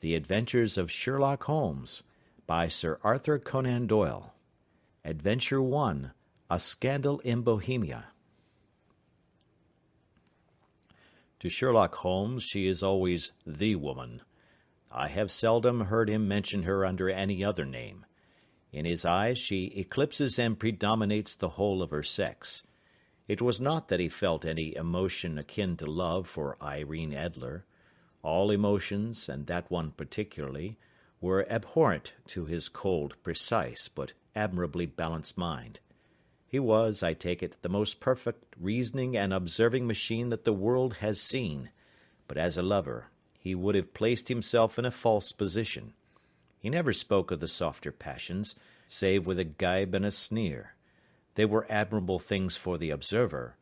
The Adventures of Sherlock Holmes, by Sir Arthur Conan Doyle. Adventure 1, A Scandal in Bohemia. To Sherlock Holmes she is always the woman. I have seldom heard him mention her under any other name. In his eyes she eclipses and predominates the whole of her sex. It was not that he felt any emotion akin to love for Irene Adler. All emotions, and that one particularly, were abhorrent to his cold, precise, but admirably balanced mind. He was, I take it, the most perfect reasoning and observing machine that the world has seen, but as a lover he would have placed himself in a false position. He never spoke of the softer passions, save with a gibe and a sneer. They were admirable things for the observer,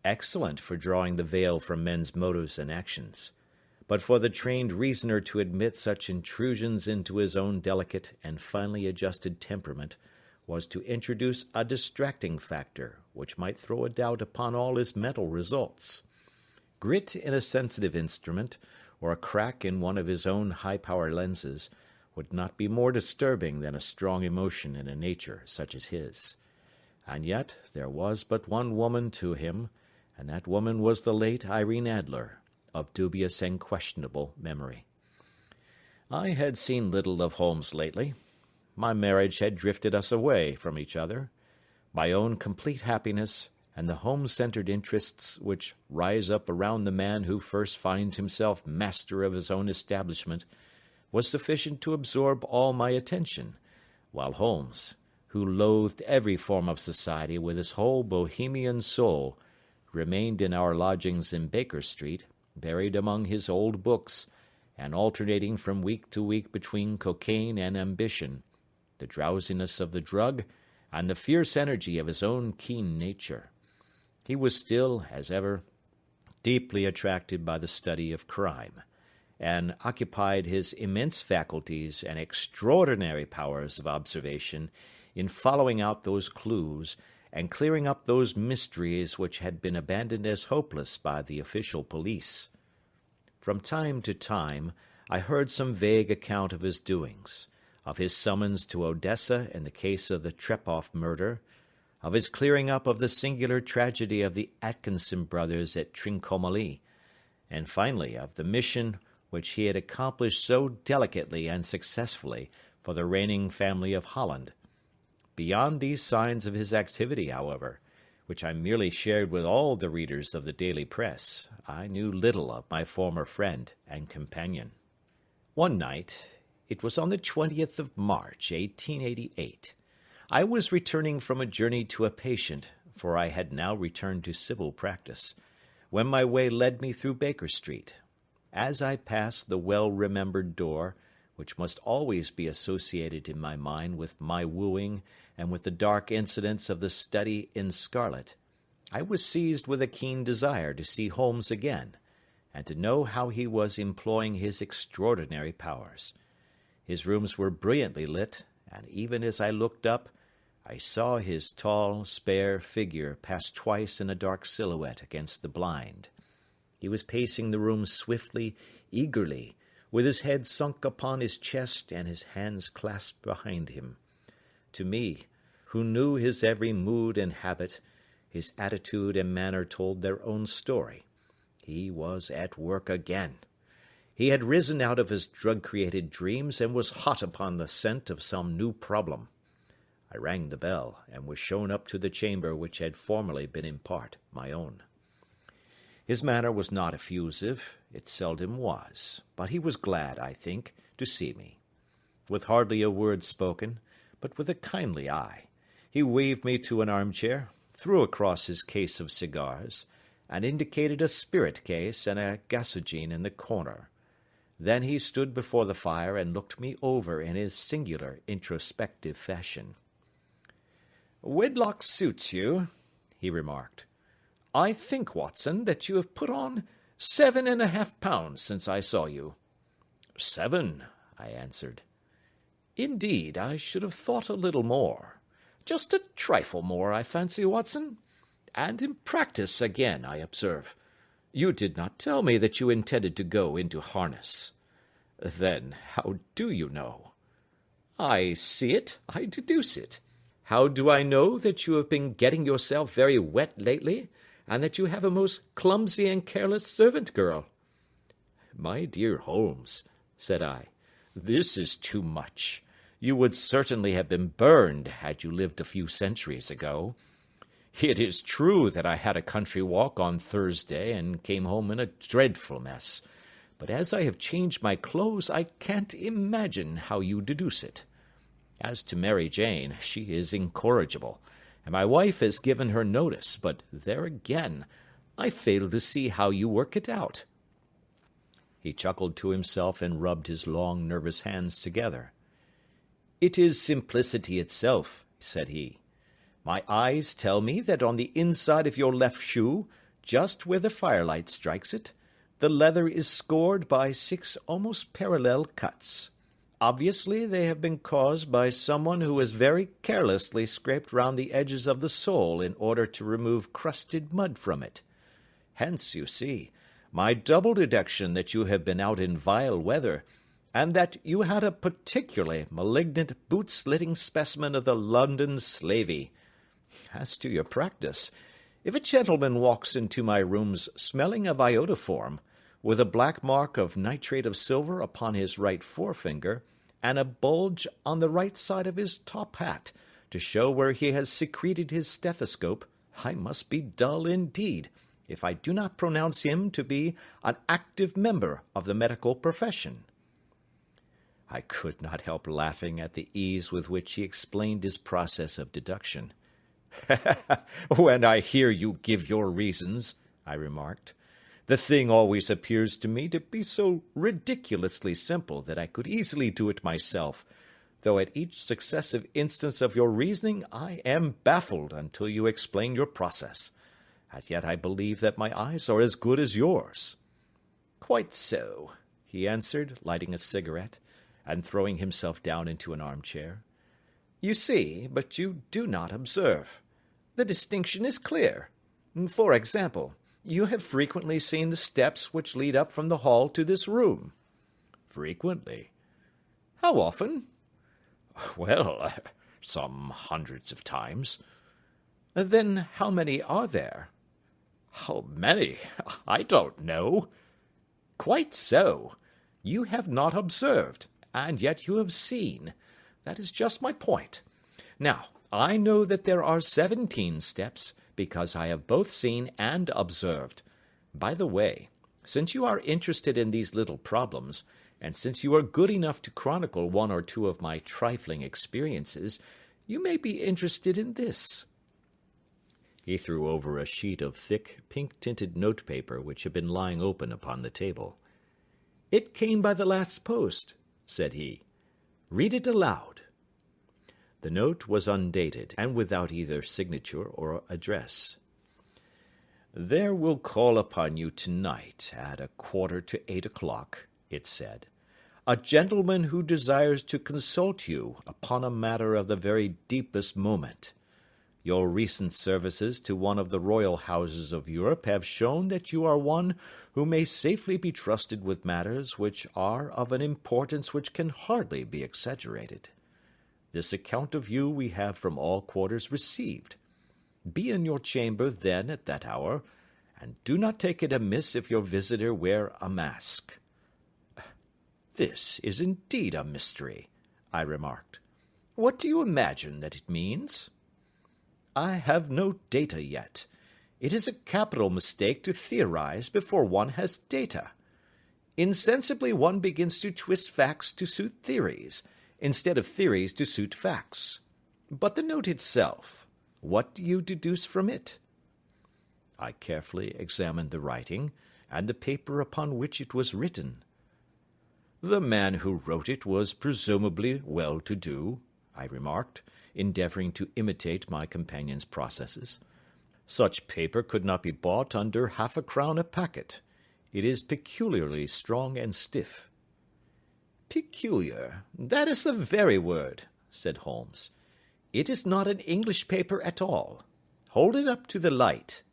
excellent for drawing the veil from men's motives and actions. But for the trained reasoner to admit such intrusions into his own delicate and finely adjusted temperament was to introduce a distracting factor which might throw a doubt upon all his mental results. Grit in a sensitive instrument, or a crack in one of his own high-power lenses, would not be more disturbing than a strong emotion in a nature such as his. And yet there was but one woman to him, and that woman was the late Irene Adler, of dubious and questionable memory. I had seen little of Holmes lately. My marriage had drifted us away from each other. My own complete happiness, and the home-centered interests which rise up around the man who first finds himself master of his own establishment, was sufficient to absorb all my attention, while Holmes, who loathed every form of society with his whole Bohemian soul, remained in our lodgings in Baker Street, buried among his old books, and alternating from week to week between cocaine and ambition, the drowsiness of the drug, and the fierce energy of his own keen nature. He was still, as ever, deeply attracted by the study of crime, and occupied his immense faculties and extraordinary powers of observation in following out those clues and clearing up those mysteries which had been abandoned as hopeless by the official police. From time to time I heard some vague account of his doings, of his summons to Odessa in the case of the Trepoff murder, of his clearing up of the singular tragedy of the Atkinson brothers at Trincomalee, and finally of the mission which he had accomplished so delicately and successfully for the reigning family of Holland. Beyond these signs of his activity, however, which I merely shared with all the readers of the daily press, I knew little of my former friend and companion. One night, it was on the 20th of March, 1888, I was returning from a journey to a patient, for I had now returned to civil practice, when my way led me through Baker Street. As I passed the well-remembered door, which must always be associated in my mind with my wooing and with the dark incidents of the study in scarlet, I was seized with a keen desire to see Holmes again, and to know how he was employing his extraordinary powers. His rooms were brilliantly lit, and even as I looked up, I saw his tall, spare figure pass twice in a dark silhouette against the blind. He was pacing the room swiftly, eagerly, with his head sunk upon his chest and his hands clasped behind him. To me, who knew his every mood and habit, his attitude and manner told their own story. He was at work again. He had risen out of his drug-created dreams and was hot upon the scent of some new problem. I rang the bell and was shown up to the chamber which had formerly been in part my own. His manner was not effusive, it seldom was, but he was glad, I think, to see me. With hardly a word spoken, but with a kindly eye, he waved me to an armchair, threw across his case of cigars, and indicated a spirit case and a gasogene in the corner. Then he stood before the fire and looked me over in his singular introspective fashion. "Wedlock suits you," he remarked. "I think, Watson, that you have put on 7.5 pounds since I saw you." "7," I answered. "Indeed, I should have thought a little more. Just a trifle more, I fancy, Watson. And in practice again, I observe. You did not tell me that you intended to go into harness." Then how do you know? I see it, I deduce it. How do I know that you have been getting yourself very wet lately, and that you have a most clumsy and careless servant girl? My dear Holmes, said I, this is too much. You would certainly have been burned had you lived a few centuries ago. It is true that I had a country walk on Thursday and came home in a dreadful mess, but as I have changed my clothes, I can't imagine how you deduce it. As to Mary Jane, she is incorrigible, and my wife has given her notice, but there again, I fail to see how you work it out. He chuckled to himself and rubbed his long, nervous hands together. It is simplicity itself, said he. My eyes tell me that on the inside of your left shoe, just where the firelight strikes it, the leather is scored by 6 almost parallel cuts. Obviously, they have been caused by someone who has very carelessly scraped round the edges of the sole in order to remove crusted mud from it. Hence, you see, my double deduction that you have been out in vile weather, and that you had a particularly malignant boot-slitting specimen of the London slavey. As to your practice, if a gentleman walks into my rooms smelling of iodoform, with a black mark of nitrate of silver upon his right forefinger, and a bulge on the right side of his top hat, to show where he has secreted his stethoscope, I must be dull indeed, if I do not pronounce him to be an active member of the medical profession. I could not help laughing at the ease with which he explained his process of deduction. When I hear you give your reasons, I remarked, the thing always appears to me to be so ridiculously simple that I could easily do it myself, though at each successive instance of your reasoning I am baffled until you explain your process. And yet I believe that my eyes are as good as yours. Quite so, he answered, lighting a cigarette, and throwing himself down into an armchair. You see, but you do not observe. The distinction is clear. For example, you have frequently seen the steps which lead up from the hall to this room. Frequently. How often? Well, some hundreds of times. Then how many are there? How many? I don't know. Quite so. You have not observed, and yet you have seen. That is just my point. Now, I know that there are 17 steps, because I have both seen and observed. By the way, since you are interested in these little problems, and since you are good enough to chronicle one or two of my trifling experiences, you may be interested in this. He threw over a sheet of thick, pink-tinted notepaper which had been lying open upon the table. It came by the last post, said he. Read it aloud. The note was undated, and without either signature or address. There will call upon you tonight at 7:45, it said, a gentleman who desires to consult you upon a matter of the very deepest moment. Your recent services to one of the royal houses of Europe have shown that you are one who may safely be trusted with matters which are of an importance which can hardly be exaggerated. This account of you we have from all quarters received. Be in your chamber then at that hour, and do not take it amiss if your visitor wear a mask. This is indeed a mystery, I remarked. What do you imagine that it means? I have no data yet. It is a capital mistake to theorize before one has data. Insensibly one begins to twist facts to suit theories, instead of theories to suit facts. But the note itself, what do you deduce from it? I carefully examined the writing, and the paper upon which it was written. The man who wrote it was presumably well-to-do, I remarked, endeavoring to imitate my companion's processes. Such paper could not be bought under 1/2 crown a packet. It is peculiarly strong and stiff. Peculiar, that is the very word, said Holmes. It is not an English paper at all. Hold it up to the light.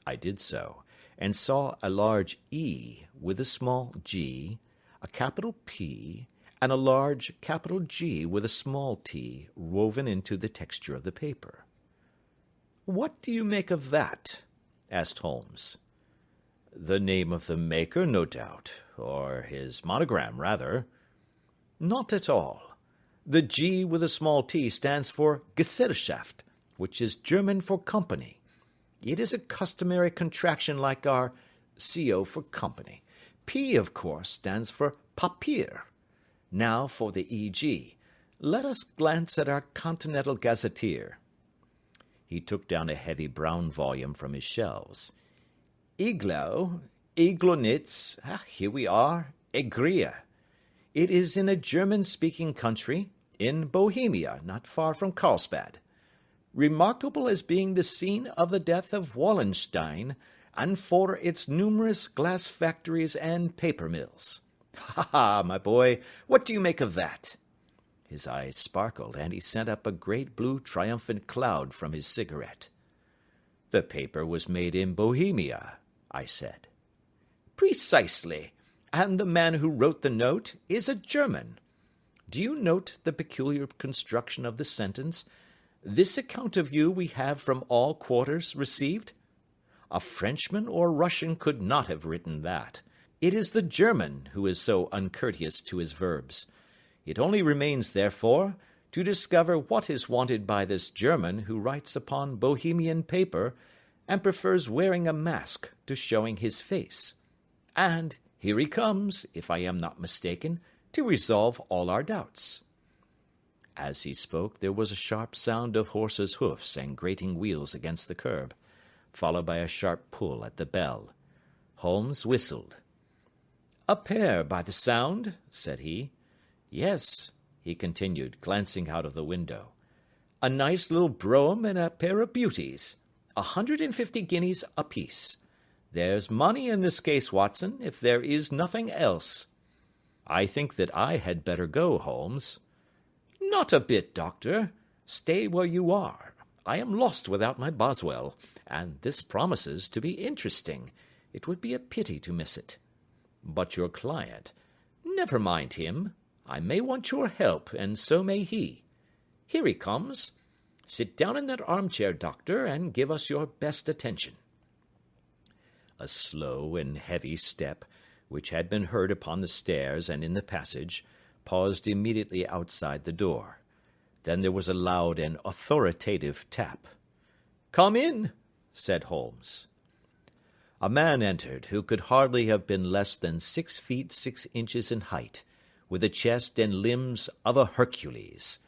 I did so, and saw a large E with a small g, a capital P, and a large capital G with a small t woven into the texture of the paper. "What do you make of that?" asked Holmes. "The name of the maker, no doubt, or his monogram, rather." "Not at all. The G with a small t stands for Gesellschaft, which is German for company. It is a customary contraction like our CO for company. P, of course, stands for Papier. Now for the EG. Let us glance at our Continental Gazetteer." He took down a heavy brown volume from his shelves. Iglonitz, here we are, Egria. It is in a German-speaking country, in Bohemia, not far from Carlsbad. Remarkable as being the scene of the death of Wallenstein, and for its numerous glass factories and paper mills. Ha ha, my boy, what do you make of that? His eyes sparkled, and he sent up a great blue triumphant cloud from his cigarette. "The paper was made in Bohemia," I said. "Precisely, and the man who wrote the note is a German. Do you note the peculiar construction of the sentence? 'This account of you we have from all quarters received'? A Frenchman or Russian could not have written that. It is the German who is so uncourteous to his verbs. It only remains, therefore, to discover what is wanted by this German who writes upon Bohemian paper and prefers wearing a mask to showing his face. And here he comes, if I am not mistaken, to resolve all our doubts." As he spoke, there was a sharp sound of horses' hoofs and grating wheels against the curb, followed by a sharp pull at the bell. Holmes whistled. "A pair, by the sound," said he. "Yes," he continued, glancing out of the window. "A nice little brougham and a pair of beauties. 150 guineas apiece. There's money in this case, Watson, if there is nothing else." "I think that I had better go, Holmes." "Not a bit, Doctor. Stay where you are. I am lost without my Boswell, and this promises to be interesting. It would be a pity to miss it." "But your client—" "Never mind him. I may want your help, and so may he. Here he comes. Sit down in that armchair, Doctor, and give us your best attention." A slow and heavy step, which had been heard upon the stairs and in the passage, paused immediately outside the door. Then there was a loud and authoritative tap. "Come in," said Holmes. A man entered who could hardly have been less than 6 feet 6 inches in height, with a chest and limbs of a Hercules.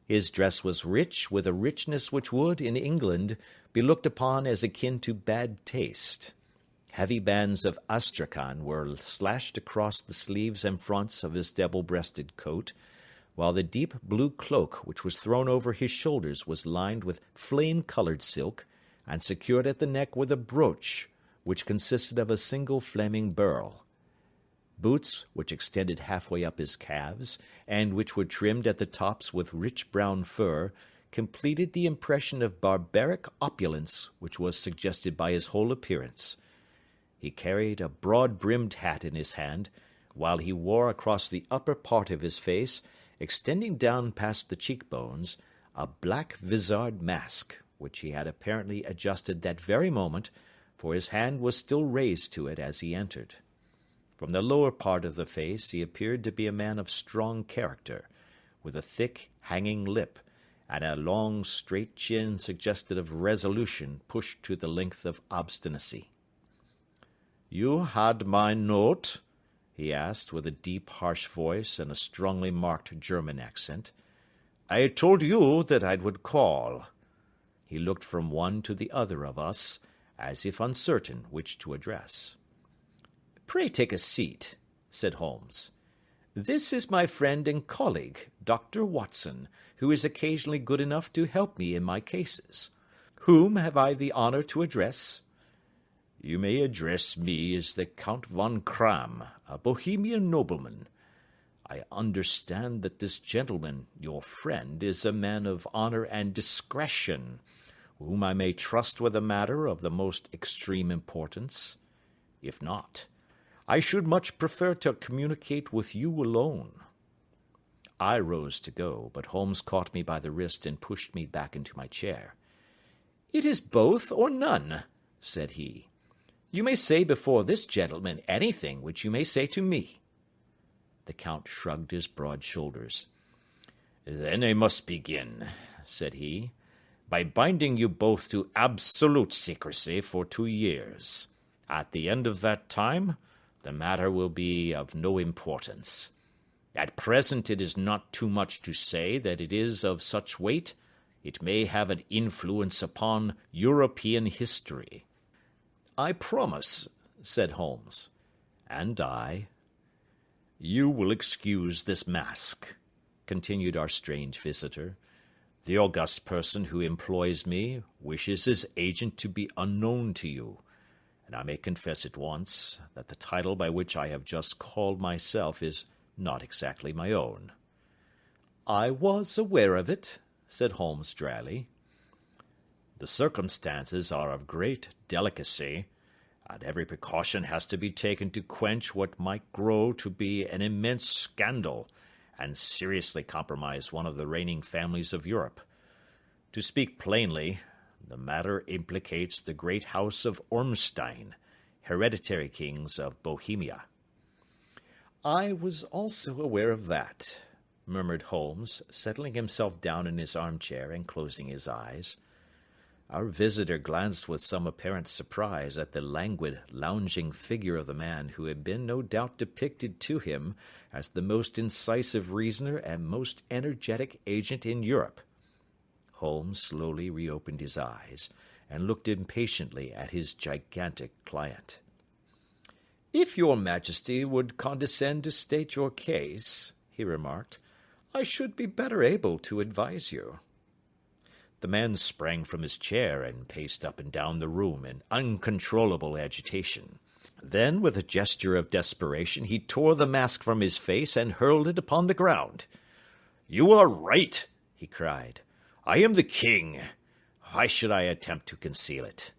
His dress was rich, with a richness which would, in England, be looked upon as akin to bad taste. Heavy bands of astrakhan were slashed across the sleeves and fronts of his double-breasted coat, while the deep blue cloak which was thrown over his shoulders was lined with flame-coloured silk, and secured at the neck with a brooch, which consisted of a single flaming beryl. Boots, which extended halfway up his calves, and which were trimmed at the tops with rich brown fur, completed the impression of barbaric opulence which was suggested by his whole appearance. He carried a broad-brimmed hat in his hand, while he wore across the upper part of his face, extending down past the cheekbones, a black vizard mask, which he had apparently adjusted that very moment, for his hand was still raised to it as he entered. From the lower part of the face he appeared to be a man of strong character, with a thick, hanging lip, and a long, straight chin suggestive of resolution pushed to the length of obstinacy. "You had my note?" he asked, with a deep, harsh voice and a strongly marked German accent. "I told you that I would call." He looked from one to the other of us, as if uncertain which to address. "Pray take a seat," said Holmes. "This is my friend and colleague, Dr. Watson, who is occasionally good enough to help me in my cases. Whom have I the honour to address?" "You may address me as the Count von Kramm, a Bohemian nobleman. I understand that this gentleman, your friend, is a man of honour and discretion, whom I may trust with a matter of the most extreme importance. If not, I should much prefer to communicate with you alone." I rose to go, but Holmes caught me by the wrist and pushed me back into my chair. "It is both or none," said he. "You may say before this gentleman anything which you may say to me." The Count shrugged his broad shoulders. "Then I must begin," said he, "by binding you both to absolute secrecy for 2 years. At the end of that time, the matter will be of no importance. At present it is not too much to say that it is of such weight it may have an influence upon European history." "I promise," said Holmes. "And I." "You will excuse this mask," continued our strange visitor. "The august person who employs me wishes his agent to be unknown to you, and I may confess at once that the title by which I have just called myself is not exactly my own." "I was aware of it," said Holmes dryly. "The circumstances are of great delicacy, and every precaution has to be taken to quench what might grow to be an immense scandal and seriously compromise one of the reigning families of Europe. To speak plainly, the matter implicates the great house of Ormstein, hereditary kings of Bohemia." "I was also aware of that," murmured Holmes, settling himself down in his armchair and closing his eyes. Our visitor glanced with some apparent surprise at the languid, lounging figure of the man who had been no doubt depicted to him as the most incisive reasoner and most energetic agent in Europe. Holmes slowly reopened his eyes and looked impatiently at his gigantic client. "If your Majesty would condescend to state your case," he remarked, "I should be better able to advise you." The man sprang from his chair and paced up and down the room in uncontrollable agitation. Then, with a gesture of desperation, he tore the mask from his face and hurled it upon the ground. "You are right," he cried. "I am the king. Why should I attempt to conceal it?"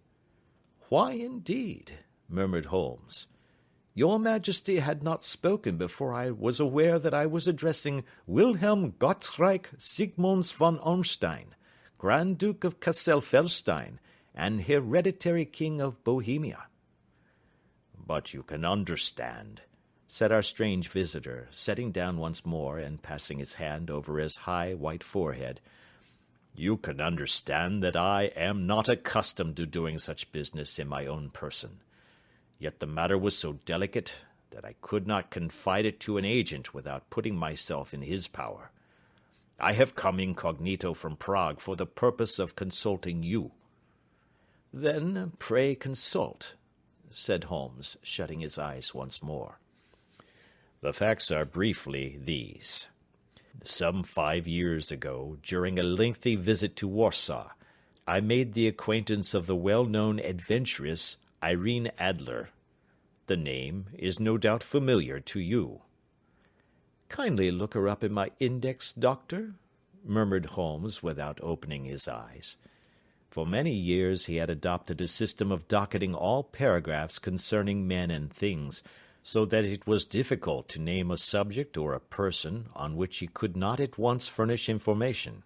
"Why, indeed?" murmured Holmes. "Your Majesty had not spoken before I was aware that I was addressing Wilhelm Gottschalk Sigmunds von Ormstein, Grand Duke of Cassel-Felstein, and hereditary king of Bohemia." "But you can understand," said our strange visitor, sitting down once more and passing his hand over his high white forehead, "you can understand that I am not accustomed to doing such business in my own person. Yet the matter was so delicate that I could not confide it to an agent without putting myself in his power. I have come incognito from Prague for the purpose of consulting you." "Then pray consult," said Holmes, shutting his eyes once more. "The facts are briefly these. Some 5 years ago, during a lengthy visit to Warsaw, I made the acquaintance of the well-known adventuress Irene Adler. The name is no doubt familiar to you." "Kindly look her up in my index, Doctor," murmured Holmes without opening his eyes. For many years he had adopted a system of docketing all paragraphs concerning men and things, so that it was difficult to name a subject or a person on which he could not at once furnish information.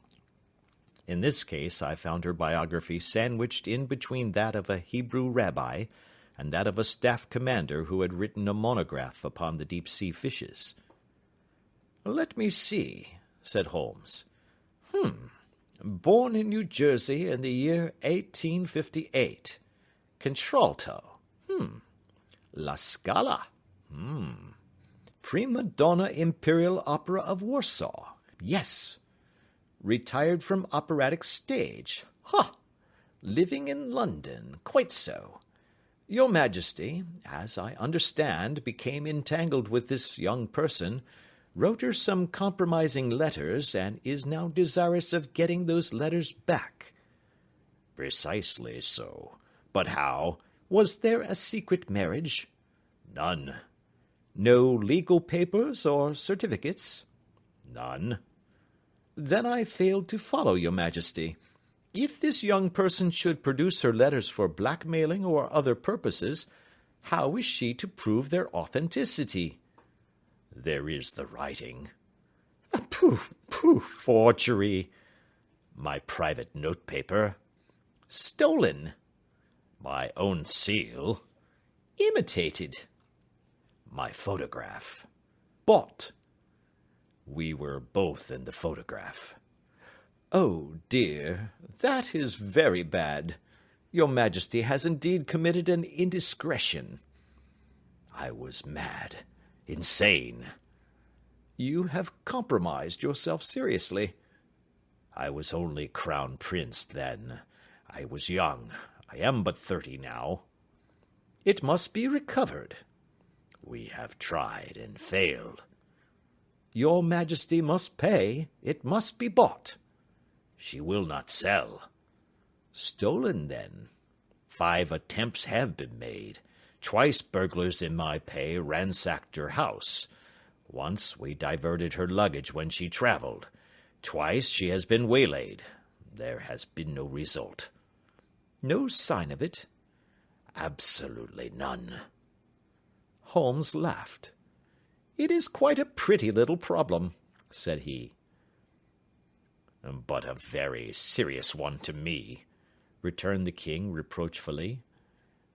In this case I found her biography sandwiched in between that of a Hebrew rabbi and that of a staff commander who had written a monograph upon the deep-sea fishes. "Let me see," said Holmes. Born in New Jersey in the year 1858. Contralto. La Scala. Prima donna Imperial Opera of Warsaw. Yes. Retired from operatic stage. Living in London. Quite so. Your Majesty, as I understand, became entangled with this young person, wrote her some compromising letters, and is now desirous of getting those letters back." "Precisely so. But how? Was there a secret marriage?" "None." "No legal papers or certificates?" "None." "Then I failed to follow, your Majesty. If this young person should produce her letters for blackmailing or other purposes, How is she to prove their authenticity? There is the writing. Pooh, pooh, forgery. My private notepaper. Stolen. My own seal. Imitated. My photograph. Bought. We were both in the photograph. Oh, dear, that is very bad. Your Majesty has indeed committed an indiscretion. I was mad, insane. You have compromised yourself seriously. I was only crown prince then. I was young. I am but 30 now. It must be recovered. We have tried and failed. Your Majesty must pay. It must be bought. She will not sell. Stolen, then. 5 attempts have been made. Twice burglars in my pay ransacked her house. Once we diverted her luggage when she traveled. Twice she has been waylaid. There has been no result. No sign of it? Absolutely none. Holmes laughed. It is quite a pretty little problem, said he. But a very serious one to me, returned the king reproachfully.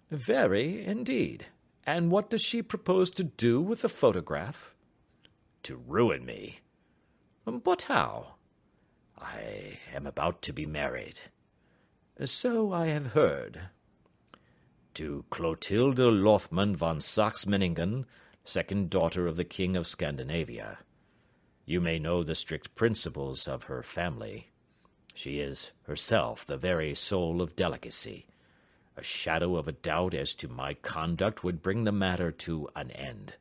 Very, indeed. And what does she propose to do with the photograph? To ruin me. But how? I am about to be married. So I have heard. To Clotilde Lothman von Saxe-Meiningen, second daughter of the King of Scandinavia. You may know the strict principles of her family. She is herself the very soul of delicacy. A shadow of a doubt as to my conduct would bring the matter to an end.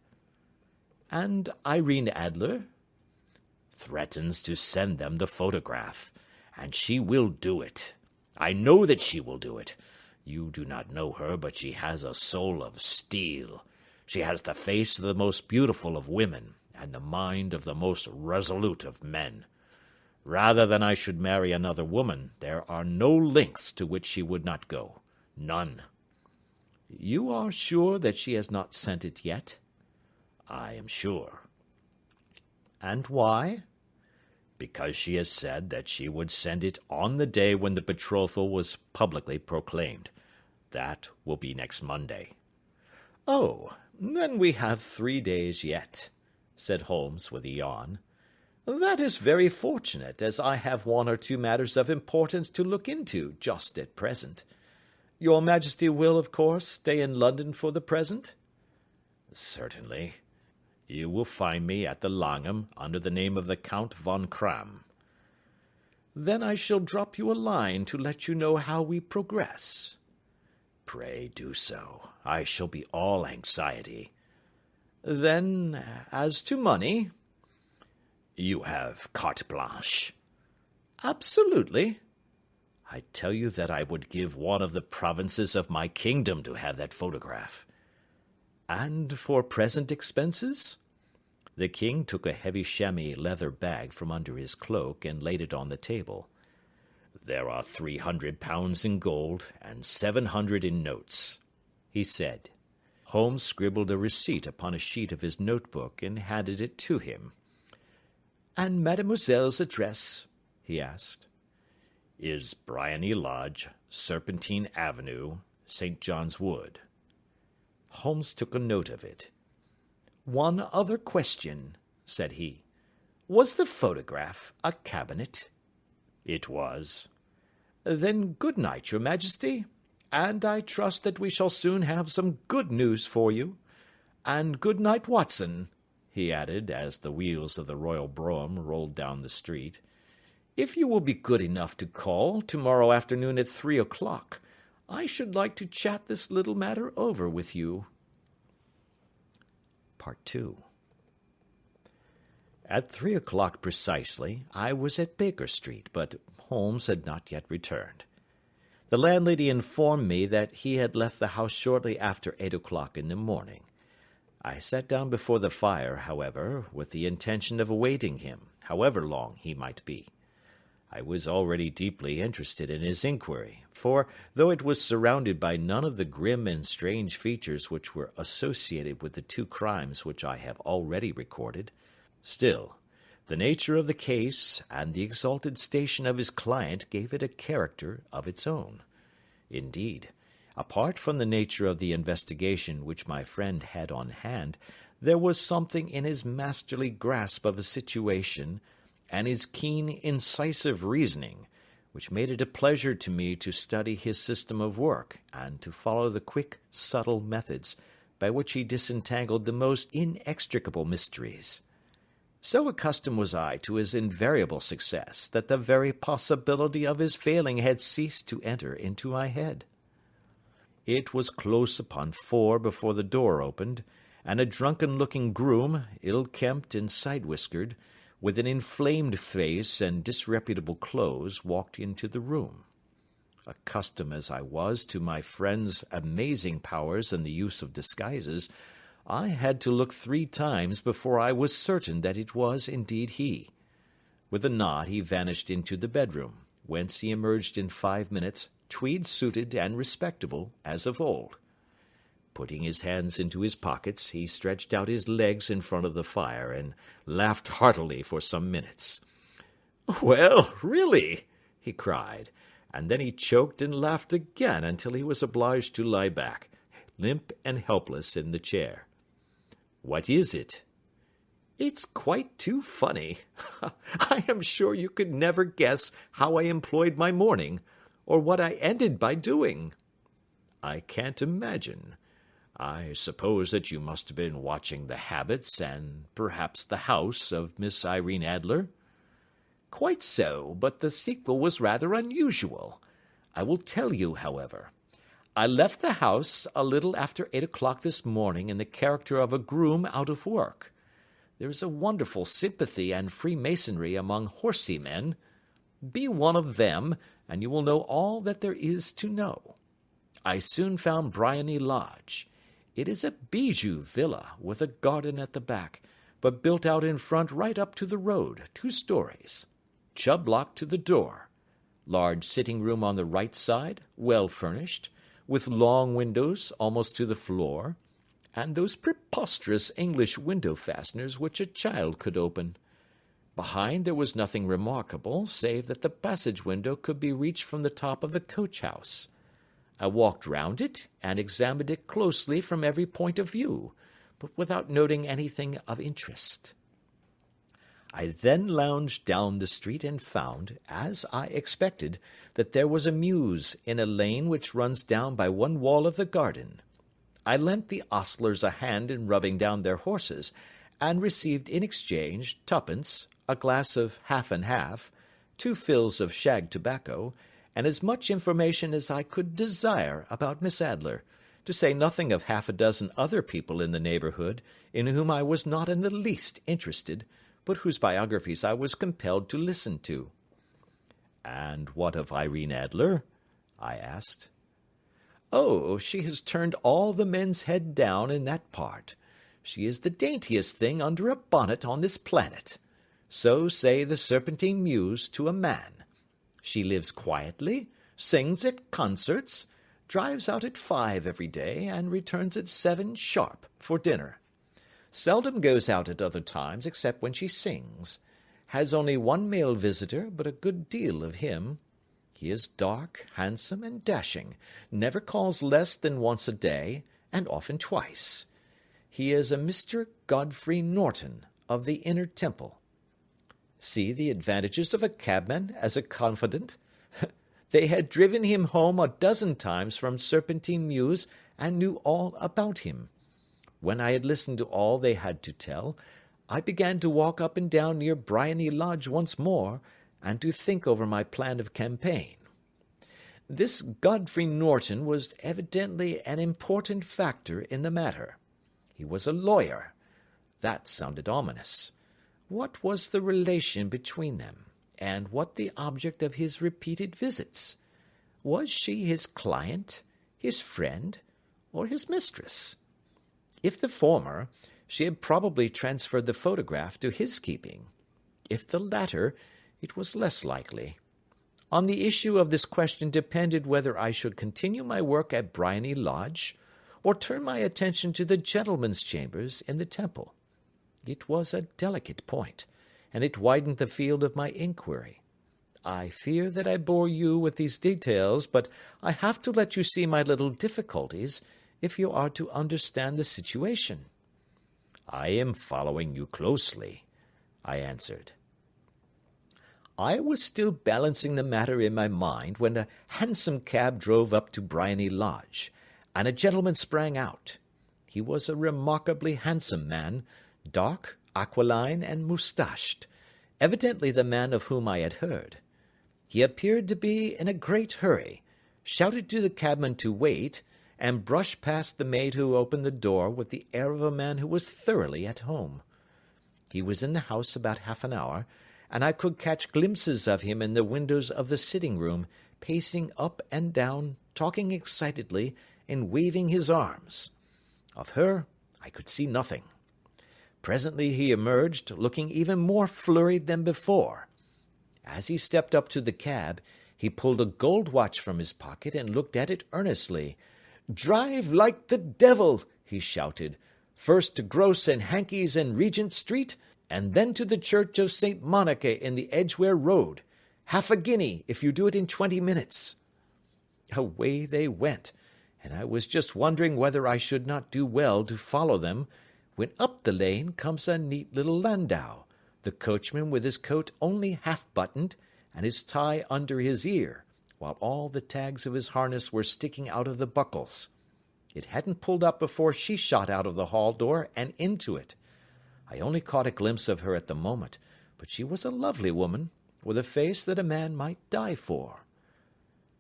And Irene Adler? Threatens to send them the photograph, and she will do it. I know that she will do it. You do not know her, but she has a soul of steel. She has the face of the most beautiful of women, and the mind of the most resolute of men. Rather than I should marry another woman, there are no lengths to which she would not go. None. You are sure that she has not sent it yet? I am sure. And why? Because she has said that she would send it on the day when the betrothal was publicly proclaimed. That will be next Monday. Oh, then we have 3 days yet, said Holmes with a yawn. That is very fortunate, as I have 1 or 2 matters of importance to look into just at present. Your Majesty will, of course, stay in London for the present? Certainly. You will find me at the Langham under the name of the Count von Kram. Then I shall drop you a line to let you know how we progress. Pray do so. I shall be all anxiety. Then, as to money? You have carte blanche. Absolutely. I tell you that I would give one of the provinces of my kingdom to have that photograph. And for present expenses? The king took a heavy chamois leather bag from under his cloak and laid it on the table. There are 300 pounds in gold and 700 in notes, he said. Holmes scribbled a receipt upon a sheet of his notebook and handed it to him. And mademoiselle's address? He asked. Is Briony Lodge, Serpentine Avenue, St. John's Wood. Holmes took a note of it. One other question, said he. Was the photograph a cabinet? It was. Then good night, Your Majesty, and I trust that we shall soon have some good news for you. And good night, Watson, he added, as the wheels of the royal brougham rolled down the street. If you will be good enough to call tomorrow afternoon at 3 o'clock, I should like to chat this little matter over with you. Part 2. At 3 o'clock precisely, I was at Baker Street, but Holmes had not yet returned. The landlady informed me that he had left the house shortly after 8 o'clock in the morning. I sat down before the fire, however, with the intention of awaiting him, however long he might be. I was already deeply interested in his inquiry, for, though it was surrounded by none of the grim and strange features which were associated with the two crimes which I have already recorded, still, the nature of the case and the exalted station of his client gave it a character of its own. Indeed, apart from the nature of the investigation which my friend had on hand, there was something in his masterly grasp of a situation and his keen, incisive reasoning, which made it a pleasure to me to study his system of work and to follow the quick, subtle methods by which he disentangled the most inextricable mysteries. So accustomed was I to his invariable success that the very possibility of his failing had ceased to enter into my head. It was close upon 4 before the door opened, and a drunken-looking groom, ill-kempt and side-whiskered, with an inflamed face and disreputable clothes, walked into the room. Accustomed as I was to my friend's amazing powers in the use of disguises, I had to look 3 times before I was certain that it was indeed he. With a nod he vanished into the bedroom, whence he emerged in 5 minutes, tweed-suited and respectable as of old. Putting his hands into his pockets, he stretched out his legs in front of the fire and laughed heartily for some minutes. "Well, really!" he cried, and then he choked and laughed again until he was obliged to lie back, limp and helpless, in the chair. "What is it?" "It's quite too funny. I am sure you could never guess how I employed my morning, or what I ended by doing." "I can't imagine. I suppose that you must have been watching the habits and perhaps the house of Miss Irene Adler?" "Quite so, but the sequel was rather unusual. I will tell you, however. I left the house a little after 8 o'clock this morning in the character of a groom out of work. There is a wonderful sympathy and freemasonry among horsey men. Be one of them, and you will know all that there is to know. I soon found Briony Lodge. It is a bijou villa with a garden at the back, but built out in front right up to the road, 2 stories. Chubb lock to the door. Large sitting room on the right side, well furnished, with long windows almost to the floor, and those preposterous English window fasteners which a child could open. Behind there was nothing remarkable, save that the passage window could be reached from the top of the coach-house. I walked round it, and examined it closely from every point of view, but without noting anything of interest. I then lounged down the street and found, as I expected, that there was a mews in a lane which runs down by one wall of the garden. I lent the ostlers a hand in rubbing down their horses, and received in exchange 2d, a glass of half and half, 2 fills of shag tobacco, and as much information as I could desire about Miss Adler, to say nothing of 6 other people in the neighbourhood, in whom I was not in the least interested, but whose biographies I was compelled to listen to. "And what of Irene Adler?" I asked. "Oh, she has turned all the men's head down in that part. She is the daintiest thing under a bonnet on this planet. So say the Serpentine Mews to a man. She lives quietly, sings at concerts, drives out at 5 every day, and returns at 7 sharp for dinner. Seldom goes out at other times except when she sings. Has only 1 male visitor, but a good deal of him. He is dark, handsome, and dashing, never calls less than once a day, and often twice. He is a Mr. Godfrey Norton, of the Inner Temple. See the advantages of a cabman as a confidant. They had driven him home 12 times from Serpentine Mews, and knew all about him. When I had listened to all they had to tell, I began to walk up and down near Briony Lodge once more, and to think over my plan of campaign. This Godfrey Norton was evidently an important factor in the matter. He was a lawyer. That sounded ominous. What was the relation between them, and what the object of his repeated visits? Was she his client, his friend, or his mistress? If the former, she had probably transferred the photograph to his keeping. If the latter, it was less likely. On the issue of this question depended whether I should continue my work at Bryony Lodge, or turn my attention to the gentlemen's chambers in the Temple. It was a delicate point, and it widened the field of my inquiry. I fear that I bore you with these details, but I have to let you see my little difficulties if you are to understand the situation. I am following you closely, I answered. I was still balancing the matter in my mind when a hansom cab drove up to Bryony Lodge, and a gentleman sprang out. He was a remarkably handsome man, dark, aquiline, and moustached, evidently the man of whom I had heard. He appeared to be in a great hurry, shouted to the cabman to wait, and brushed past the maid who opened the door with the air of a man who was thoroughly at home. He was in the house about half an hour, and I could catch glimpses of him in the windows of the sitting-room, pacing up and down, talking excitedly, and waving his arms. Of her I could see nothing. Presently he emerged, looking even more flurried than before. As he stepped up to the cab, he pulled a gold watch from his pocket and looked at it earnestly. "Drive like the devil!" he shouted. "First to Gross and Hankey's in Regent Street, and then to the Church of St. Monica in the Edgware Road. Half a guinea if you do it in 20 minutes. Away they went, and I was just wondering whether I should not do well to follow them, when up the lane comes a neat little landau, the coachman with his coat only half buttoned, and his tie under his ear, while all the tags of his harness were sticking out of the buckles. It hadn't pulled up before she shot out of the hall door and into it. I only caught a glimpse of her at the moment, but she was a lovely woman, with a face that a man might die for.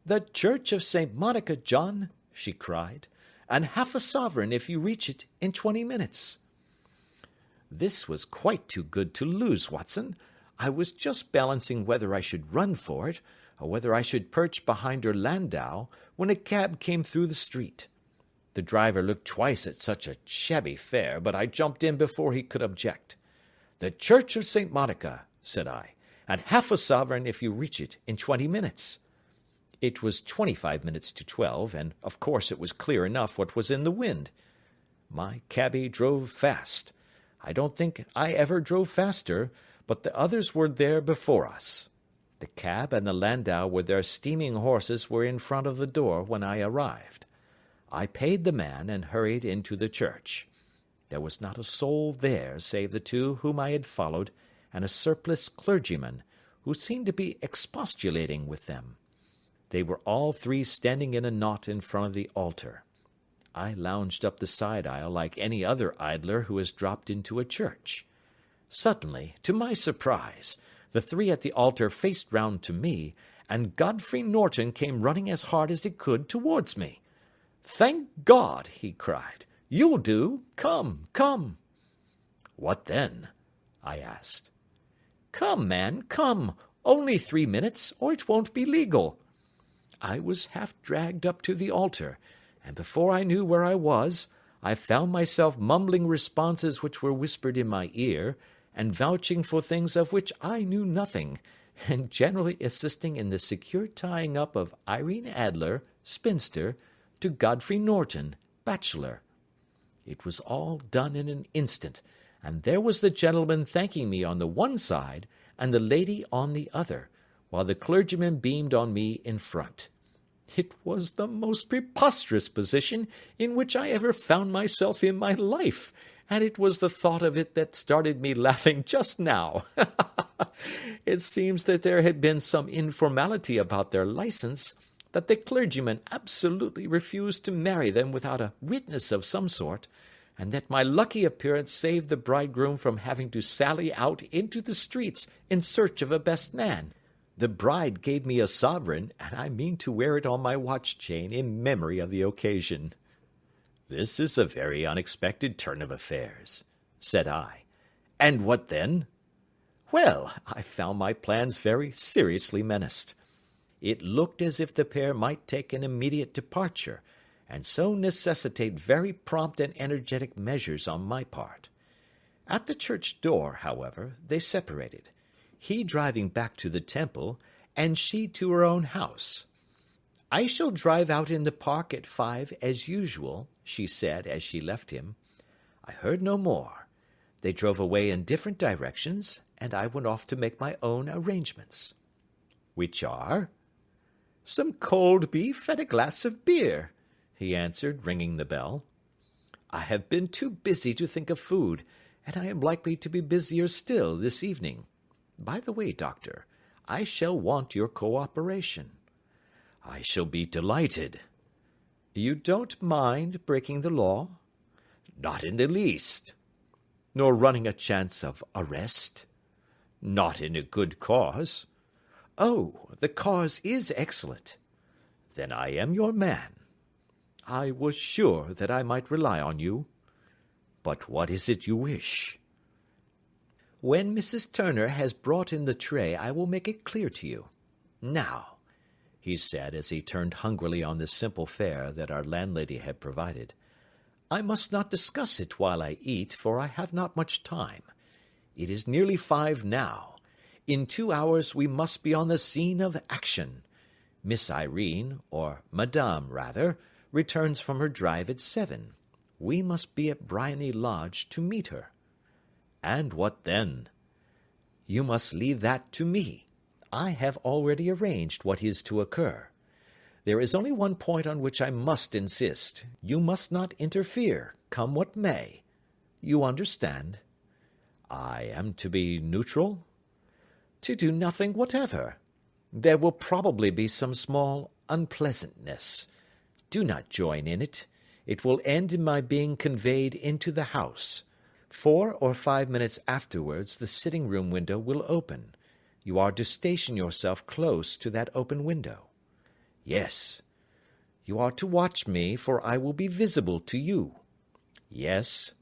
"The Church of St. Monica, John," she cried, "and half a sovereign if you reach it in 20 minutes. This was quite too good to lose, Watson. I was just balancing whether I should run for it, or whether I should perch behind her landau, when a cab came through the street. The driver looked twice at such a shabby fare, but I jumped in before he could object. "The Church of St. Monica," said I, "and half a sovereign if you reach it in 20 minutes. It was 25 minutes to 12, and of course it was clear enough what was in the wind. My cabby drove fast. I don't think I ever drove faster, but the others were there before us. The cab and the landau with their steaming horses were in front of the door when I arrived. I paid the man and hurried into the church. There was not a soul there save the two whom I had followed, and a surpliced clergyman, who seemed to be expostulating with them. They were all three standing in a knot in front of the altar. I lounged up the side aisle like any other idler who has dropped into a church. Suddenly, to my surprise, the three at the altar faced round to me, and Godfrey Norton came running as hard as he could towards me. "Thank God!" he cried. "You'll do. Come, come." "What then?" I asked. "Come, man, come. Only 3 minutes, or it won't be legal." I was half dragged up to the altar, and before I knew where I was, I found myself mumbling responses which were whispered in my ear, and vouching for things of which I knew nothing, and generally assisting in the secure tying up of Irene Adler, spinster, to Godfrey Norton, bachelor. It was all done in an instant, and there was the gentleman thanking me on the one side, and the lady on the other, while the clergyman beamed on me in front. It was the most preposterous position in which I ever found myself in my life, and it was the thought of it that started me laughing just now. It seems that there had been some informality about their license, that the clergyman absolutely refused to marry them without a witness of some sort, and that my lucky appearance saved the bridegroom from having to sally out into the streets in search of a best man. The bride gave me a sovereign, and I mean to wear it on my watch-chain in memory of the occasion." "This is a very unexpected turn of affairs," said I. "And what then?" "Well, I found my plans very seriously menaced. It looked as if the pair might take an immediate departure, and so necessitate very prompt and energetic measures on my part. At the church door, however, they separated. he driving back to the temple, and she to her own house. "I shall drive out in the park at 5 as usual," she said as she left him. I heard no more. They drove away in different directions, and I went off to make my own arrangements. "Which are?" "Some cold beef and a glass of beer," he answered, ringing the bell. "I have been too busy to think of food, and I am likely to be busier still this evening. By the way, Doctor, I shall want your cooperation." "I shall be delighted." "You don't mind breaking the law?" "Not in the least." "Nor running a chance of arrest?" "Not in a good cause." "Oh, the cause is excellent." "Then I am your man." "I was sure that I might rely on you." "But what is it you wish?" "When Mrs. Turner has brought in the tray, I will make it clear to you. Now," he said, as he turned hungrily on the simple fare that our landlady had provided, "I must not discuss it while I eat, for I have not much time. It is nearly 5 now. In 2 hours we must be on the scene of action. Miss Irene, or Madame rather, returns from her drive at 7. We must be at Briony Lodge to meet her." "And what then?" "You must leave that to me. I have already arranged what is to occur. There is only one point on which I must insist. You must not interfere, come what may. You understand?" "I am to be neutral?" "To do nothing whatever. There will probably be some small unpleasantness. Do not join in it. It will end in my being conveyed into the house. 4 or 5 minutes afterwards the sitting-room window will open. You are to station yourself close to that open window." "Yes." "You are to watch me, for I will be visible to you." "Yes."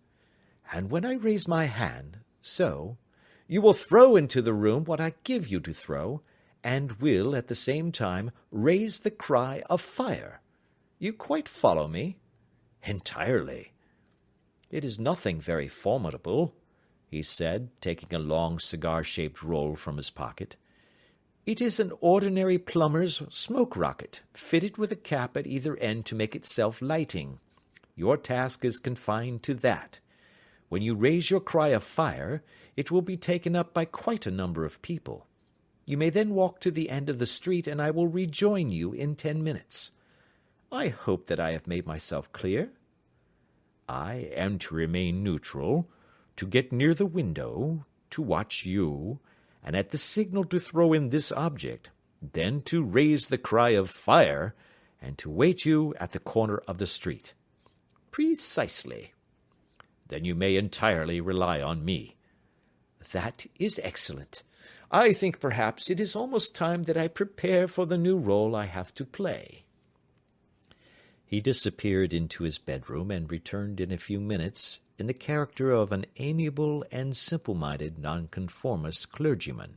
"And when I raise my hand, so, you will throw into the room what I give you to throw, and will, at the same time, raise the cry of fire. You quite follow me?" "Entirely." "It is nothing very formidable," he said, taking a long cigar-shaped roll from his pocket. "It is an ordinary plumber's smoke rocket, fitted with a cap at either end to make it self-lighting. Your task is confined to that. When you raise your cry of fire, it will be taken up by quite a number of people. You may then walk to the end of the street, and I will rejoin you in 10 minutes. I hope that I have made myself clear?" "I am to remain neutral, to get near the window, to watch you, and at the signal to throw in this object, then to raise the cry of fire, and to wait you at the corner of the street." "Precisely." "Then you may entirely rely on me." "That is excellent. I think perhaps it is almost time that I prepare for the new role I have to play." He disappeared into his bedroom, and returned in a few minutes in the character of an amiable and simple-minded nonconformist clergyman.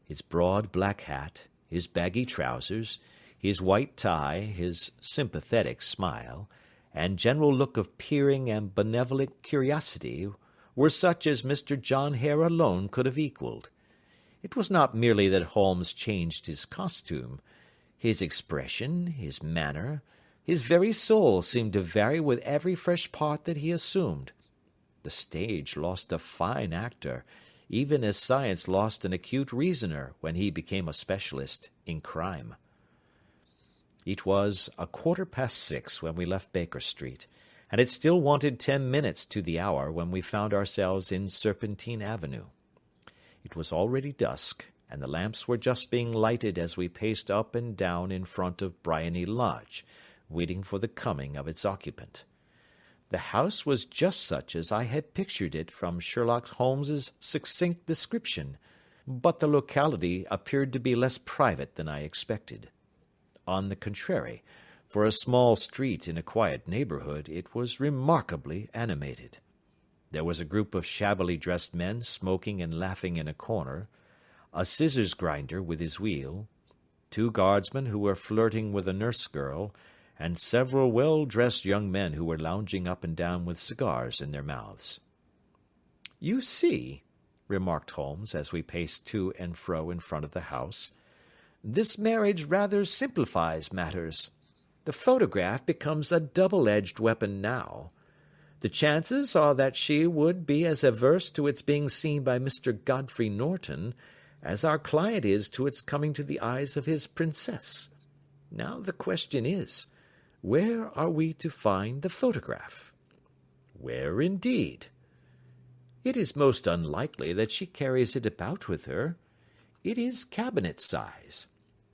His broad black hat, his baggy trousers, his white tie, his sympathetic smile, and general look of peering and benevolent curiosity were such as Mr. John Hare alone could have equalled. It was not merely that Holmes changed his costume. His expression, his manner, his very soul seemed to vary with every fresh part that he assumed. The stage lost a fine actor, even as science lost an acute reasoner when he became a specialist in crime. It was 6:15 when we left Baker Street, and it still wanted 10 minutes to the hour when we found ourselves in Serpentine Avenue. It was already dusk, and the lamps were just being lighted as we paced up and down in front of Briony Lodge, waiting for the coming of its occupant. The house was just such as I had pictured it from Sherlock Holmes's succinct description, but the locality appeared to be less private than I expected. On the contrary, for a small street in a quiet neighbourhood, it was remarkably animated. There was a group of shabbily dressed men smoking and laughing in a corner, a scissors grinder with his wheel, 2 guardsmen who were flirting with a nurse girl, and several well-dressed young men who were lounging up and down with cigars in their mouths. "You see," remarked Holmes, as we paced to and fro in front of the house. "This marriage rather simplifies matters. The photograph becomes a double-edged weapon now. The chances are that she would be as averse to its being seen by Mr. Godfrey Norton as our client is to its coming to the eyes of his princess. Now the question is, where are we to find the photograph?" "Where, indeed?" "It is most unlikely that she carries it about with her. It is cabinet size,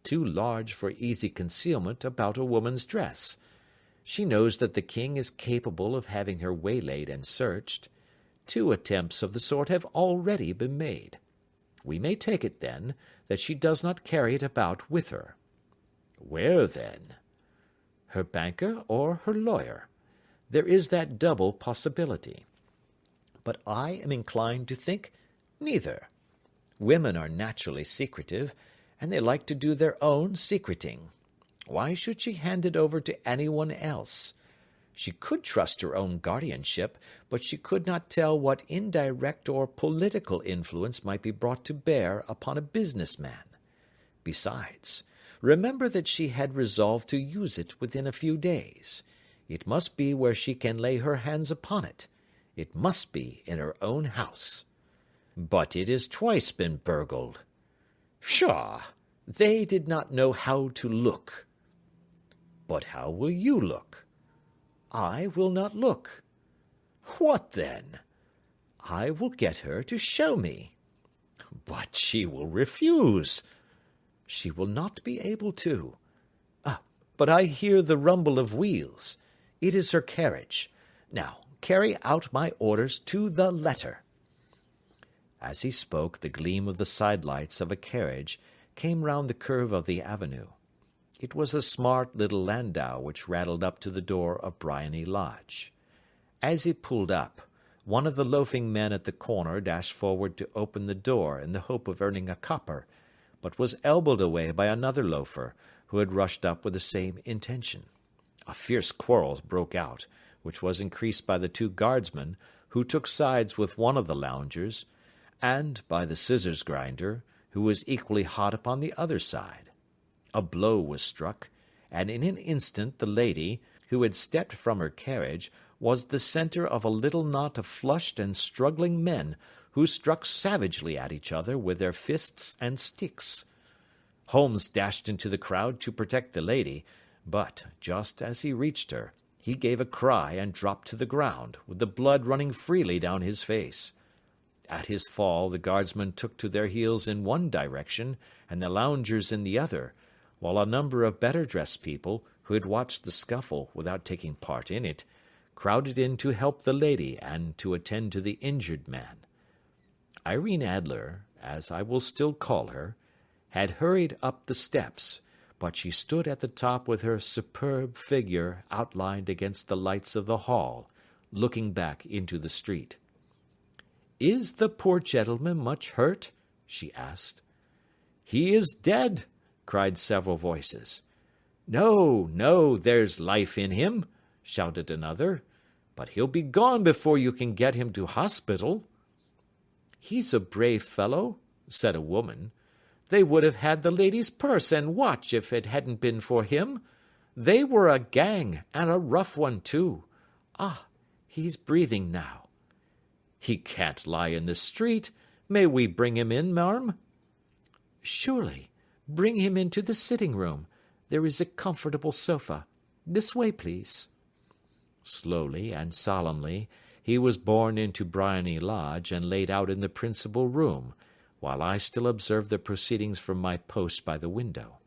too large for easy concealment about a woman's dress. She knows that the king is capable of having her waylaid and searched. 2 attempts of the sort have already been made. We may take it, then, that she does not carry it about with her." "Where, then?" "Her banker or her lawyer. There is that double possibility. But I am inclined to think neither. Women are naturally secretive, and they like to do their own secreting. Why should she hand it over to anyone else? She could trust her own guardianship, but she could not tell what indirect or political influence might be brought to bear upon a business-man. Besides, remember that she had resolved to use it within a few days. It must be where she can lay her hands upon it. It must be in her own house." "But it has twice been burgled." "Pshaw! They did not know how to look." "But how will you look?" "I will not look." "What then?" "I will get her to show me." "But she will refuse." "She will not be able to. But I hear the rumble of wheels. It is her carriage. Now, carry out my orders to the letter." As he spoke, the gleam of the side-lights of a carriage came round the curve of the avenue. It was a smart little landau which rattled up to the door of Briony Lodge. As it pulled up, one of the loafing men at the corner dashed forward to open the door in the hope of earning a copper, but was elbowed away by another loafer, who had rushed up with the same intention. A fierce quarrel broke out, which was increased by the 2 guardsmen, who took sides with one of the loungers, and by the scissors grinder, who was equally hot upon the other side. A blow was struck, and in an instant the lady, who had stepped from her carriage, was the centre of a little knot of flushed and struggling men, who struck savagely at each other with their fists and sticks. Holmes dashed into the crowd to protect the lady, but, just as he reached her, he gave a cry and dropped to the ground, with the blood running freely down his face. At his fall the guardsmen took to their heels in one direction, and the loungers in the other, while a number of better-dressed people, who had watched the scuffle without taking part in it, crowded in to help the lady and to attend to the injured man. Irene Adler, as I will still call her, had hurried up the steps, but she stood at the top with her superb figure outlined against the lights of the hall, looking back into the street. "Is the poor gentleman much hurt?" she asked. "He is dead," cried several voices. "No, no, there's life in him," shouted another. "But he'll be gone before you can get him to hospital." "He's a brave fellow," said a woman. "They would have had the lady's purse and watch if it hadn't been for him. They were a gang, and a rough one, too. Ah, he's breathing now." "He can't lie in the street. May we bring him in, marm?" "Surely. Bring him into the sitting-room. There is a comfortable sofa. This way, please." Slowly and solemnly he was borne into Briony Lodge and laid out in the principal room, while I still observed the proceedings from my post by the window.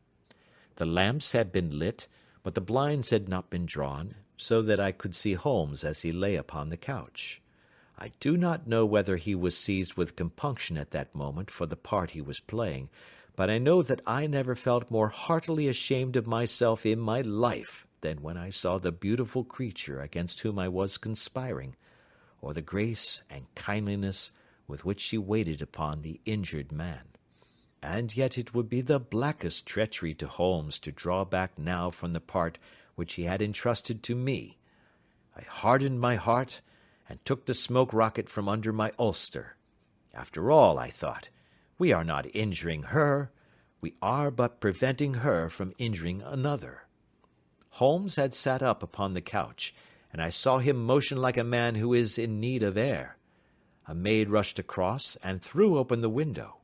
The lamps had been lit, but the blinds had not been drawn, so that I could see Holmes as he lay upon the couch. I do not know whether he was seized with compunction at that moment for the part he was playing, but I know that I never felt more heartily ashamed of myself in my life than when I saw the beautiful creature against whom I was conspiring, or the grace and kindliness with which she waited upon the injured man. And yet it would be the blackest treachery to Holmes to draw back now from the part which he had entrusted to me. I hardened my heart, and took the smoke rocket from under my ulster. After all, I thought, we are not injuring her. We are but preventing her from injuring another. Holmes had sat up upon the couch, and I saw him motion like a man who is in need of air. A maid rushed across and threw open the window.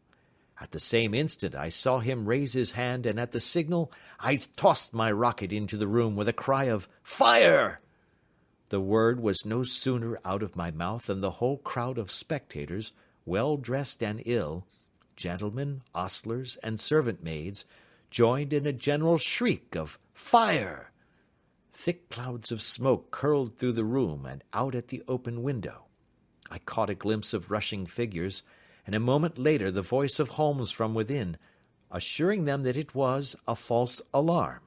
At the same instant I saw him raise his hand, and at the signal I tossed my rocket into the room with a cry of "Fire!" The word was no sooner out of my mouth than the whole crowd of spectators, well dressed and ill, gentlemen, ostlers, and servant-maids, joined in a general shriek of "Fire!" Thick clouds of smoke curled through the room and out at the open window. I caught a glimpse of rushing figures, and a moment later the voice of Holmes from within, assuring them that it was a false alarm.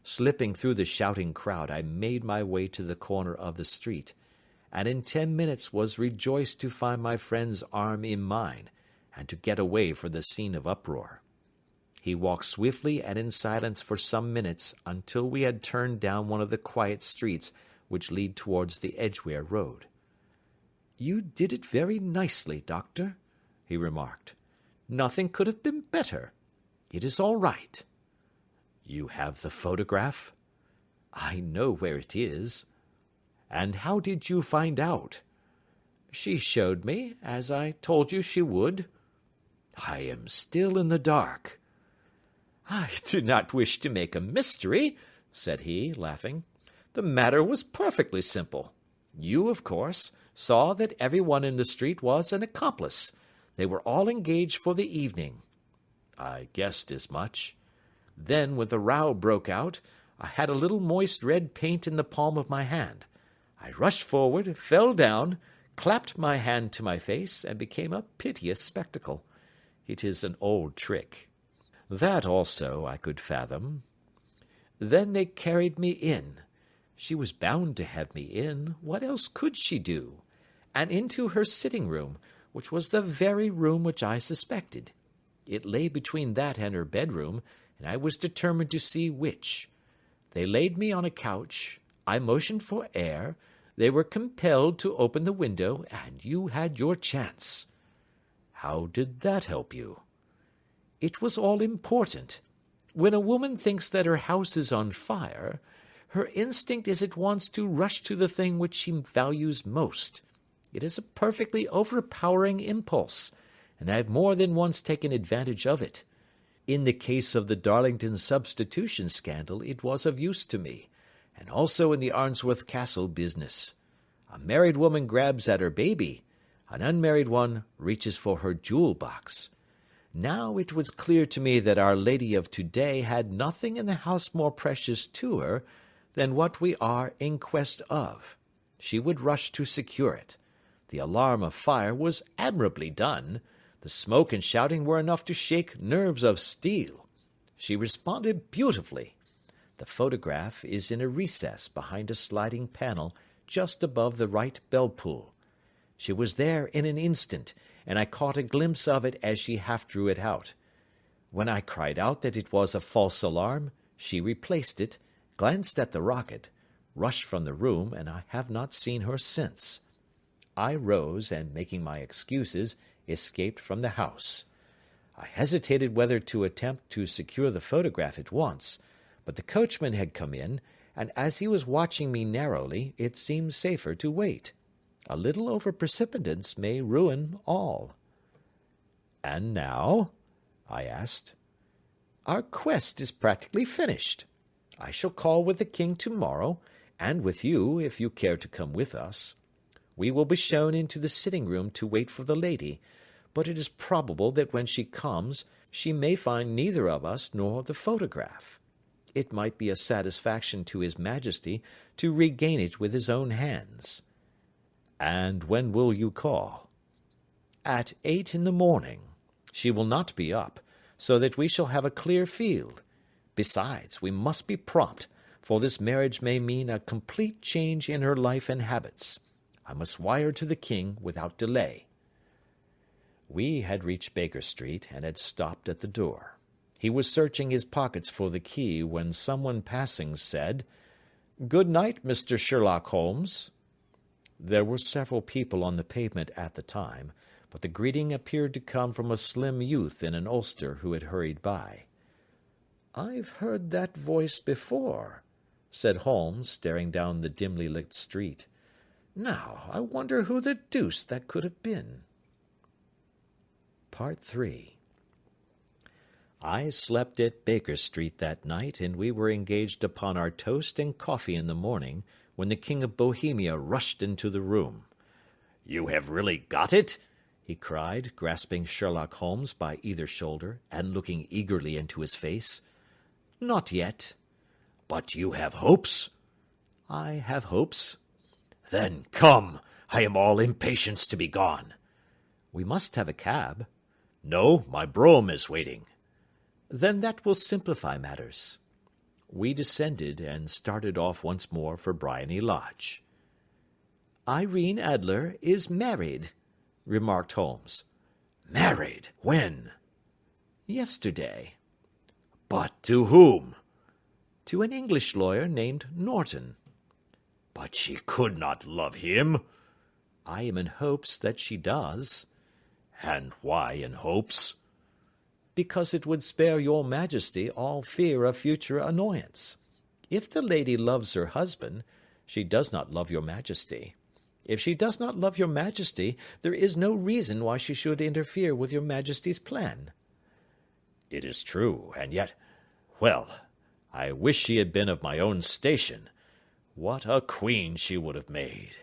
Slipping through the shouting crowd, I made my way to the corner of the street, and in 10 minutes was rejoiced to find my friend's arm in mine, and to get away from the scene of uproar. He walked swiftly and in silence for some minutes until we had turned down one of the quiet streets which lead towards the Edgware Road. "You did it very nicely, Doctor," he remarked. "Nothing could have been better. It is all right." "You have the photograph?" "I know where it is." "And how did you find out?" "She showed me, as I told you she would." "I am still in the dark." "I do not wish to make a mystery," said he, laughing. "The matter was perfectly simple. You, of course, saw that everyone in the street was an accomplice. They were all engaged for the evening." "I guessed as much." "Then, when the row broke out, I had a little moist red paint in the palm of my hand. I rushed forward, fell down, clapped my hand to my face, and became a piteous spectacle. It is an old trick. That also I could fathom. Then they carried me in. She was bound to have me in. What else could she do? And into her sitting-room, which was the very room which I suspected. It lay between that and her bedroom, and I was determined to see which. They laid me on a couch. I motioned for air. They were compelled to open the window, and you had your chance." "How did that help you?" "It was all important. When a woman thinks that her house is on fire, her instinct is at once to rush to the thing which she values most. It is a perfectly overpowering impulse, and I have more than once taken advantage of it. In the case of the Darlington substitution scandal it was of use to me, and also in the Arnsworth Castle business. A married woman grabs at her baby, an unmarried one reaches for her jewel-box. Now it was clear to me that Our Lady of today had nothing in the house more precious to her than what we are in quest of. She would rush to secure it. The alarm of fire was admirably done. The smoke and shouting were enough to shake nerves of steel. She responded beautifully. The photograph is in a recess behind a sliding panel just above the right bell-pull. She was there in an instant, and I caught a glimpse of it as she half drew it out. When I cried out that it was a false alarm, she replaced it, glanced at the rocket, rushed from the room, and I have not seen her since. I rose, and making my excuses, escaped from the house. I hesitated whether to attempt to secure the photograph at once, but the coachman had come in, and as he was watching me narrowly, it seemed safer to wait. A little over-precipitance may ruin all. "And now?" I asked. "Our quest is practically finished. I shall call with the king tomorrow, and with you, if you care to come with us. We will be shown into the sitting-room to wait for the lady, but it is probable that when she comes, she may find neither of us nor the photograph. It might be a satisfaction to his Majesty to regain it with his own hands." "And when will you call?" "At 8 in the morning. She will not be up, so that we shall have a clear field. Besides, we must be prompt, for this marriage may mean a complete change in her life and habits. I must wire to the king without delay." We had reached Baker Street, and had stopped at the door. He was searching his pockets for the key when someone passing said, "Good night, Mr. Sherlock Holmes." There were several people on the pavement at the time, but the greeting appeared to come from a slim youth in an ulster who had hurried by. "I've heard that voice before," said Holmes, staring down the dimly lit street. "Now, I wonder who the deuce that could have been." Part 3. I slept at Baker Street that night, and we were engaged upon our toast and coffee in the morning when the King of Bohemia rushed into the room. "You have really got it?" he cried, grasping Sherlock Holmes by either shoulder and looking eagerly into his face. "Not yet." "But you have hopes?" "I have hopes." "Then come. I am all impatience to be gone." "We must have a cab." "No, my brougham is waiting." "Then that will simplify matters." We descended and started off once more for Bryony Lodge. "Irene Adler is married," remarked Holmes. "Married? When?" "Yesterday." "But to whom?" "To an English lawyer named Norton." "But she could not love him." "I am in hopes that she does." "And why in hopes?" "Because it would spare your Majesty all fear of future annoyance. If the lady loves her husband, she does not love your Majesty. If she does not love your Majesty, there is no reason why she should interfere with your Majesty's plan." "It is true, and yet, well, I wish she had been of my own station. What a queen she would have made!"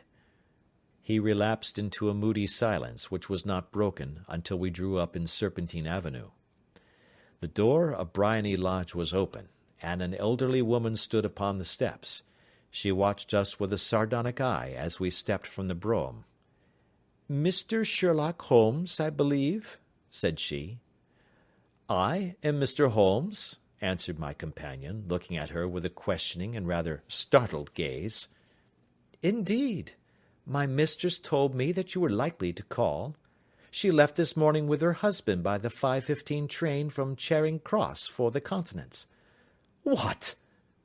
He relapsed into a moody silence, which was not broken until we drew up in Serpentine Avenue. The door of Bryony Lodge was open, and an elderly woman stood upon the steps. She watched us with a sardonic eye as we stepped from the brougham. "Mr. Sherlock Holmes, I believe," said she. "I am Mr. Holmes," answered my companion, looking at her with a questioning and rather startled gaze. "Indeed. My mistress told me that you were likely to call. She left this morning with her husband by the 5:15 train from Charing Cross for the Continent." "What!"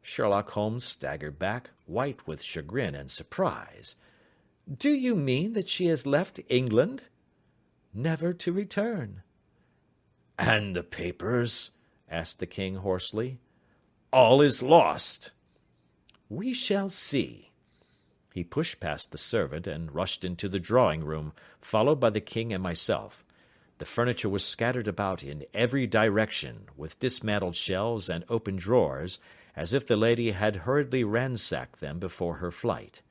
Sherlock Holmes staggered back, white with chagrin and surprise. "Do you mean that she has left England?" "Never to return." "And the papers?" asked the king hoarsely. "All is lost." "We shall see." He pushed past the servant and rushed into the drawing-room, followed by the king and myself. The furniture was scattered about in every direction, with dismantled shelves and open drawers, as if the lady had hurriedly ransacked them before her flight.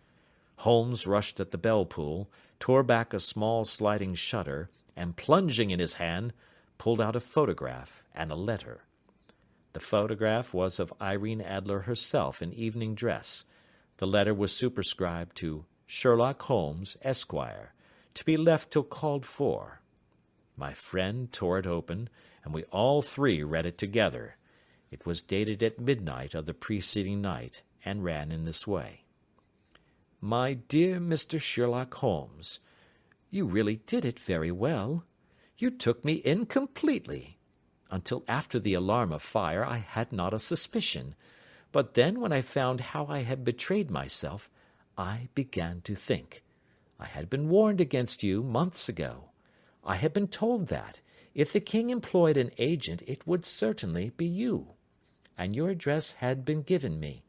Holmes rushed at the bell-pull, tore back a small sliding shutter, and, plunging in his hand, pulled out a photograph and a letter. The photograph was of Irene Adler herself in evening dress. The letter was superscribed to Sherlock Holmes, Esquire, to be left till called for. My friend tore it open, and we all three read it together. It was dated at midnight of the preceding night, and ran in this way. "My dear Mr. Sherlock Holmes, you really did it very well. You took me in completely. Until after the alarm of fire I had not a suspicion. But then, when I found how I had betrayed myself, I began to think. I had been warned against you months ago. I had been told that, if the king employed an agent, it would certainly be you. And your address had been given me.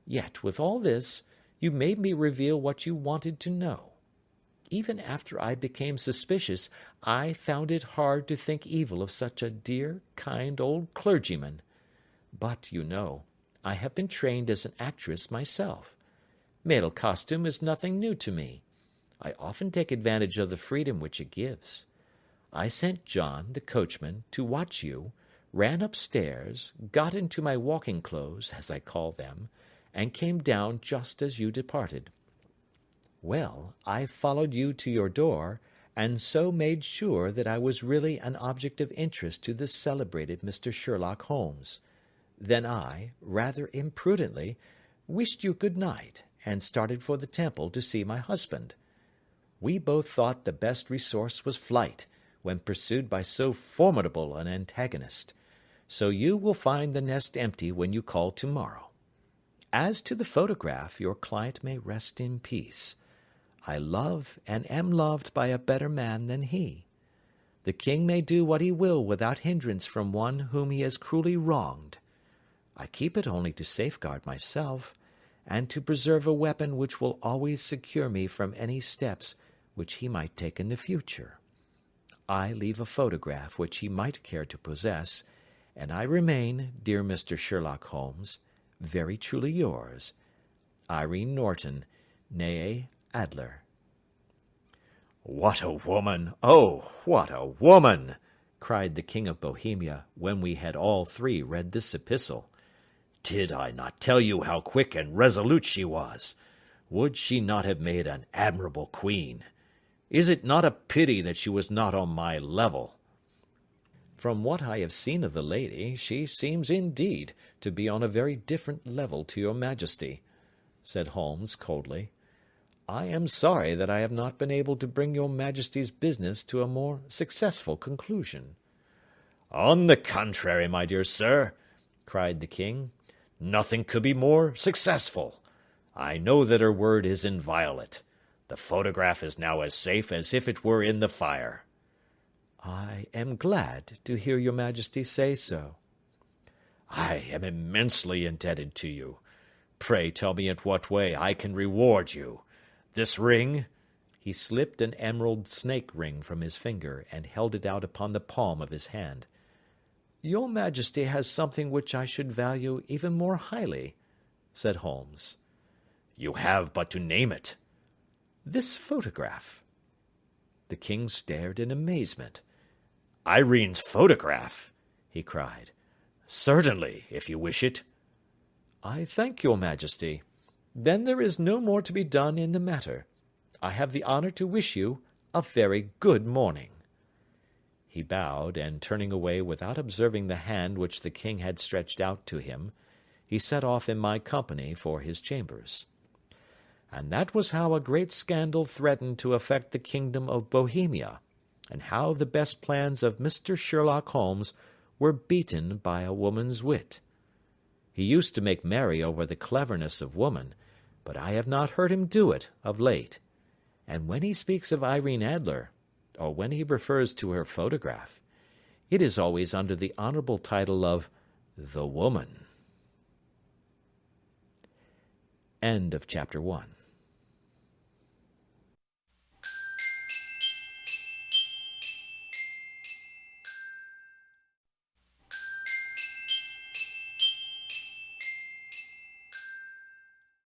Yet, with all this, you made me reveal what you wanted to know. Even after I became suspicious, I found it hard to think evil of such a dear, kind old clergyman. But, you know, I have been trained as an actress myself. Male costume is nothing new to me. I often take advantage of the freedom which it gives. I sent John, the coachman, to watch you, ran upstairs, got into my walking clothes, as I call them, and came down just as you departed. Well, I followed you to your door, and so made sure that I was really an object of interest to this celebrated Mr. Sherlock Holmes. Then I, rather imprudently, wished you good night, and started for the Temple to see my husband. We both thought the best resource was flight, when pursued by so formidable an antagonist. So you will find the nest empty when you call tomorrow. As to the photograph, your client may rest in peace. I love and am loved by a better man than he. The king may do what he will without hindrance from one whom he has cruelly wronged. I keep it only to safeguard myself, and to preserve a weapon which will always secure me from any steps which he might take in the future. I leave a photograph which he might care to possess, and I remain, dear Mr. Sherlock Holmes, very truly yours, Irene Norton, née Adler. What a woman! Oh, what a woman! Cried the King of Bohemia, when we had all three read this epistle. Did I not tell you how quick and resolute she was? Would she not have made an admirable queen? Is it not a pity that she was not on my level? From what I have seen of the lady, she seems indeed to be on a very different level to your Majesty, said Holmes coldly. I am sorry that I have not been able to bring your Majesty's business to a more successful conclusion. On the contrary, my dear sir, cried the king, nothing could be more successful. I know that her word is inviolate. The photograph is now as safe as if it were in the fire. I am glad to hear your Majesty say so. I am immensely indebted to you. Pray tell me in what way I can reward you. This ring—" He slipped an emerald snake ring from his finger and held it out upon the palm of his hand. "Your Majesty has something which I should value even more highly," said Holmes. "You have but to name it." "This photograph." The king stared in amazement. "Irene's photograph!" he cried. "Certainly, if you wish it." "I thank your Majesty. Then there is no more to be done in the matter. I have the honour to wish you a very good morning." He bowed, and turning away without observing the hand which the king had stretched out to him, he set off in my company for his chambers. And that was how a great scandal threatened to affect the kingdom of Bohemia, and how the best plans of Mr. Sherlock Holmes were beaten by a woman's wit. He used to make merry over the cleverness of woman, but I have not heard him do it of late. And when he speaks of Irene Adler, or when he refers to her photograph, it is always under the honourable title of the woman. End of chapter 1.